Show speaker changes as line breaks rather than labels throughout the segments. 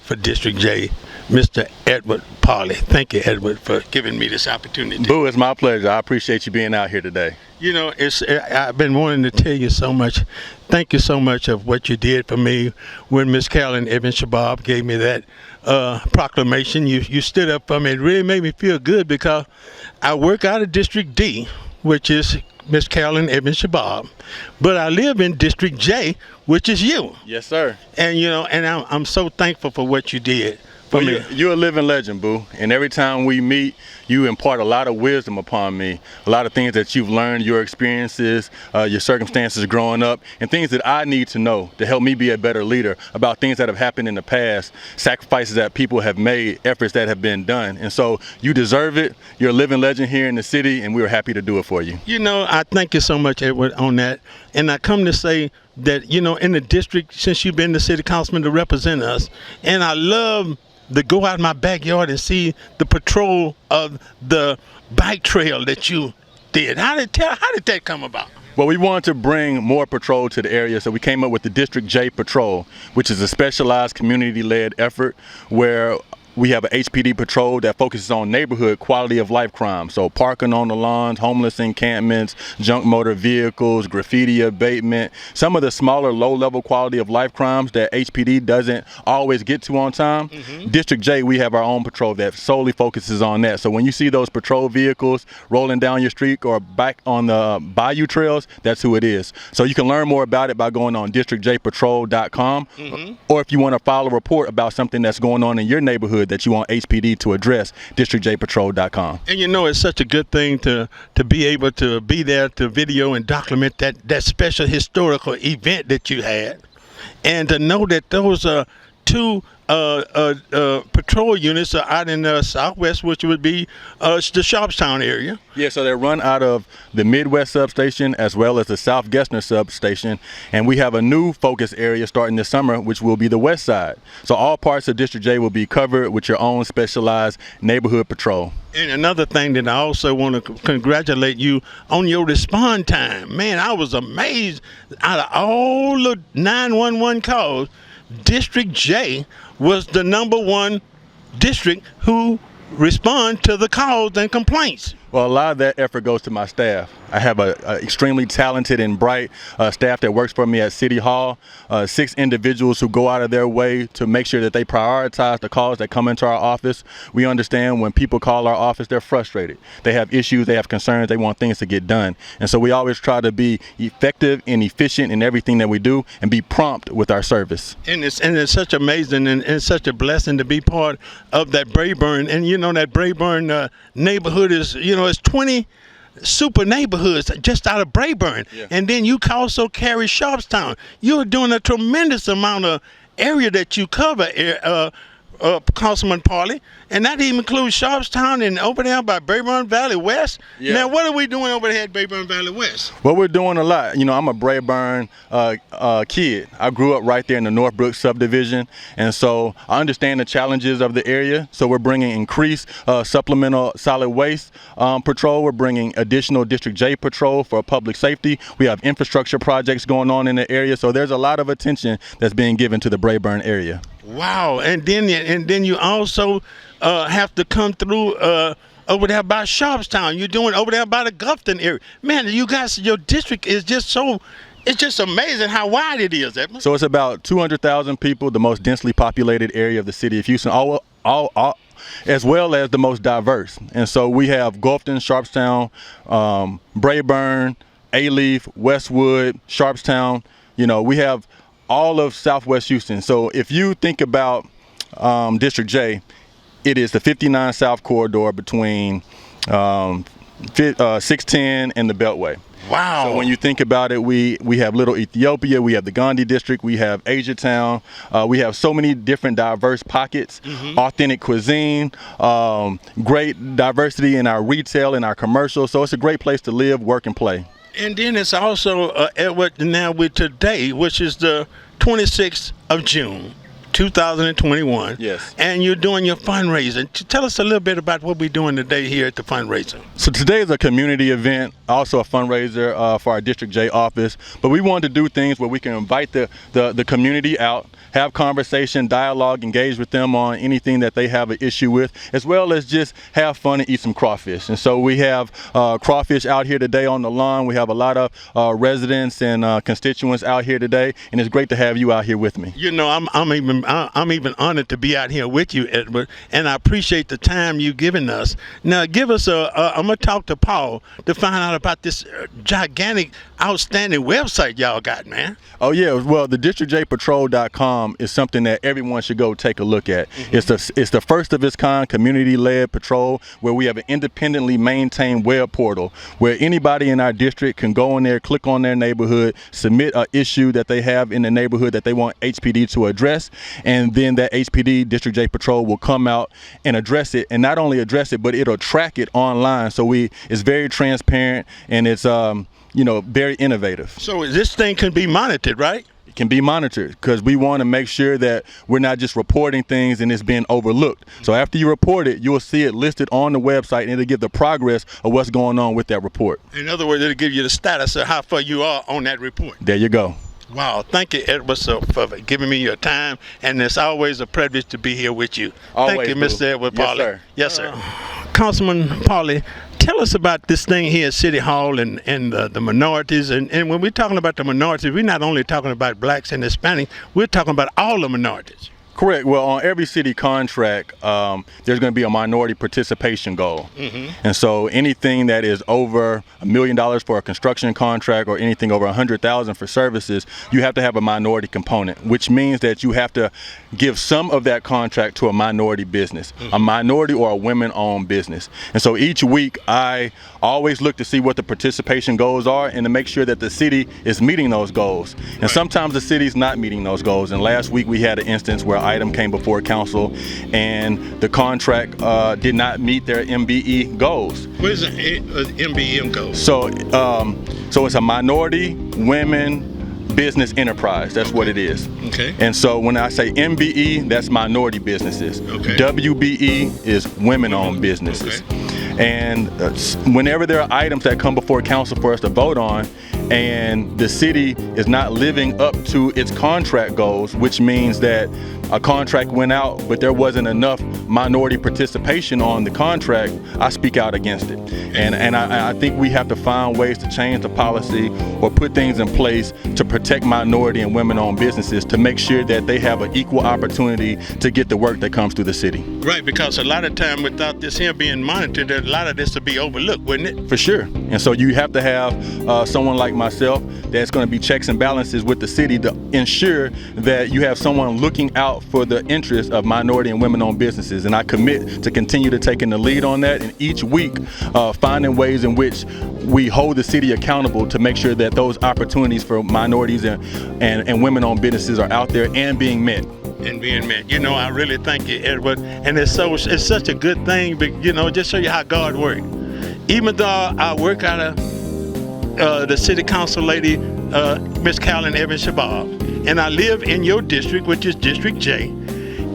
For District J, Mr. Edward Pollard. Thank you, Edward, for giving me this opportunity.
Boo, it's my pleasure. I appreciate you being out here today.
You know, I've been wanting to tell you so much. Thank you so much of what you did for me when Miss Carolyn Evans-Shabab gave me that proclamation. You stood up for me. It really made me feel good because I work out of District D, which is Miss Carolyn Evans-Shabab, but I live in District J, which is you.
Yes, sir.
And you know, and I'm so thankful for what you did for me.
You're a living legend, Boo. And every time we meet, you impart a lot of wisdom upon me, a lot of things that you've learned, your experiences, your circumstances growing up, and things that I need to know to help me be a better leader about things that have happened in the past, sacrifices that people have made, efforts that have been done. And so you deserve it. You're a living legend here in the city, and we were happy to do it for you.
You know, I thank you so much, Edward, on that. And I come to say that, you know, in the district, since you've been the city councilman to represent us, and I love to go out in my backyard and see the patrol of the bike trail that you did. How did that come about?
Well, we wanted to bring more patrol to the area, so we came up with the District J Patrol, which is a specialized community-led effort where we have an HPD patrol that focuses on neighborhood quality of life crime. So parking on the lawns, homeless encampments, junk motor vehicles, graffiti abatement, some of the smaller low-level quality of life crimes that HPD doesn't always get to on time. District J, we have our own patrol that solely focuses on that. So when you see those patrol vehicles rolling down your street or back on the bayou trails, that's who it is. So you can learn more about it by going on districtjpatrol.com, or if you want to file a report about something that's going on in your neighborhood that you want HPD to address, districtjpatrol.com.
And you know, it's such a good thing to be able to be there to video and document that special historical event that you had, and to know that those two patrol units are out in the southwest, which would be the Sharpstown area.
Yeah, so they run out of the Midwest substation as well as the South Gessner substation, and we have a new focus area starting this summer, which will be the west side. So all parts of District J will be covered with your own specialized neighborhood patrol.
And another thing that I also want to congratulate you on your respond time. Man, I was amazed. Out of all the 911 calls, District J was the #1 district who respond to the calls and complaints.
Well, a lot of that effort goes to my staff. I have a extremely talented and bright staff that works for me at City Hall. 6 individuals who go out of their way to make sure that they prioritize the calls that come into our office. We understand when people call our office, they're frustrated. They have issues, they have concerns, they want things to get done. And so we always try to be effective and efficient in everything that we do and be prompt with our service.
And it's such amazing and it's such a blessing to be part of that Brayburn. And you know, that Brayburn neighborhood is, you know, it's 20 super neighborhoods just out of Brayburn. Yeah. And then you also carry Sharpstown. You're doing a tremendous amount of area that you cover, Councilman Pollard, and that even includes Sharpstown and over there by Brayburn Valley West. Yeah. Now, what are we doing over there at Brayburn Valley West?
Well, we're doing a lot. You know, I'm a Brayburn kid. I grew up right there in the Northbrook subdivision, and so I understand the challenges of the area. So we're bringing increased supplemental solid waste patrol. We're bringing additional District J patrol for public safety. We have infrastructure projects going on in the area, so there's a lot of attention that's being given to the Brayburn area.
Wow, and then you also have to come through over there by Sharpstown. You're doing over there by the Gulfton area. Man, you guys, your district is just so, it's just amazing how wide it is, Edmund.
So it's about 200,000 people, the most densely populated area of the city of Houston, as well as the most diverse. And so we have Gulfton, Sharpstown, Brayburn, A-Leaf, Westwood, Sharpstown. You know, we have all of Southwest Houston. So if you think about District J, it is the 59 South corridor between 610 and the Beltway.
Wow.
So when you think about it, we have Little Ethiopia, we have the Gandhi District, we have Asiatown, we have so many different diverse pockets, authentic cuisine, great diversity in our retail and our commercial. So it's a great place to live, work, and play. And
then it's also Edward, now with today, which is the 26th of June, 2021.
Yes.
And you're doing your fundraising. Tell us a little bit about what we're doing today here at the fundraiser.
So today is a community event, also a fundraiser for our District J office. But we wanted to do things where we can invite the community out, have conversation, dialogue, engage with them on anything that they have an issue with, as well as just have fun and eat some crawfish. And so we have crawfish out here today on the lawn. We have a lot of residents and constituents out here today, and it's great to have you out here with me.
You know, I'm even honored to be out here with you, Edward, and I appreciate the time you've given us. Now, give us I'm gonna talk to Paul to find out about this gigantic, outstanding website y'all got, man.
Oh yeah, well, the districtjpatrol.com is something that everyone should go take a look at. Mm-hmm. It's the first of its kind community-led patrol where we have an independently maintained web portal where anybody in our district can go in there, click on their neighborhood, submit an issue that they have in the neighborhood that they want HPD to address, and then that HPD, District J Patrol, will come out and address it, and not only address it, but it'll track it online. So it's very transparent, and it's very innovative.
So this thing can be monitored, right?
It can be monitored because we want to make sure that we're not just reporting things and it's being overlooked. So after you report it, you'll see it listed on the website, and it'll give the progress of what's going on with that report.
In other words, it'll give you the status of how far you are on that report.
There you go.
Wow, thank you, Edward, for giving me your time, and it's always a privilege to be here with you.
Always,
thank you, Mr. Edward Pollard.
Yes, sir.
Yes, sir. Councilman Pollard, tell us about this thing here at City Hall and the minorities. And when we're talking about the minorities, we're not only talking about blacks and Hispanics, we're talking about all the minorities.
Correct. Well, on every city contract, there's going to be a minority participation goal. Mm-hmm. And so anything that is over $1 million for a construction contract or anything over $100,000 for services, you have to have a minority component, which means that you have to give some of that contract to a minority business, mm-hmm. a minority or a women-owned business. And so each week, I always look to see what the participation goals are and to make sure that the city is meeting those goals. And
right.
Sometimes the city's not meeting those goals. And last week we had an instance where item came before council and the contract did not meet their MBE goals.
What is the MBE goal?
So it's a minority women business enterprise. That's what it is.
Okay.
And so when I say MBE, that's minority businesses.
Okay.
WBE is women-owned businesses.
Okay.
And whenever there are items that come before council for us to vote on, and the city is not living up to its contract goals, which means that a contract went out but there wasn't enough minority participation on the contract, I speak out against it. And I think we have to find ways to change the policy or put things in place to protect minority and women-owned businesses to make sure that they have an equal opportunity to get the work that comes through the city.
Right, because a lot of time without this here being monitored, a lot of this will be overlooked, wouldn't it?
For sure. And so you have to have someone like myself that's going to be checks and balances with the city to ensure that you have someone looking out for the interests of minority and women-owned businesses. And I commit to continue to taking the lead on that, and each week finding ways in which we hold the city accountable to make sure that those opportunities for minorities and women-owned businesses are out there and being met.
And being met. You know, I really thank you, Edward. And it's such a good thing, but just show you how God works. Even though I work out of the city council lady, Miss Carolyn Evans Shabab, and I live in your district, which is District J,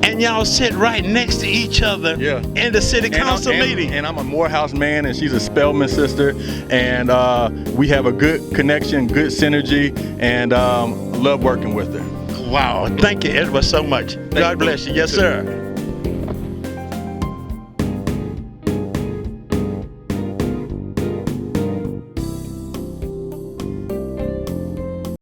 and y'all sit right next to each other in the city council meeting.
And I'm a Morehouse man, and she's a Spelman sister, and we have a good connection, good synergy, and love working with her.
Wow, thank you, Edward, so much. God bless you. Yes, sir.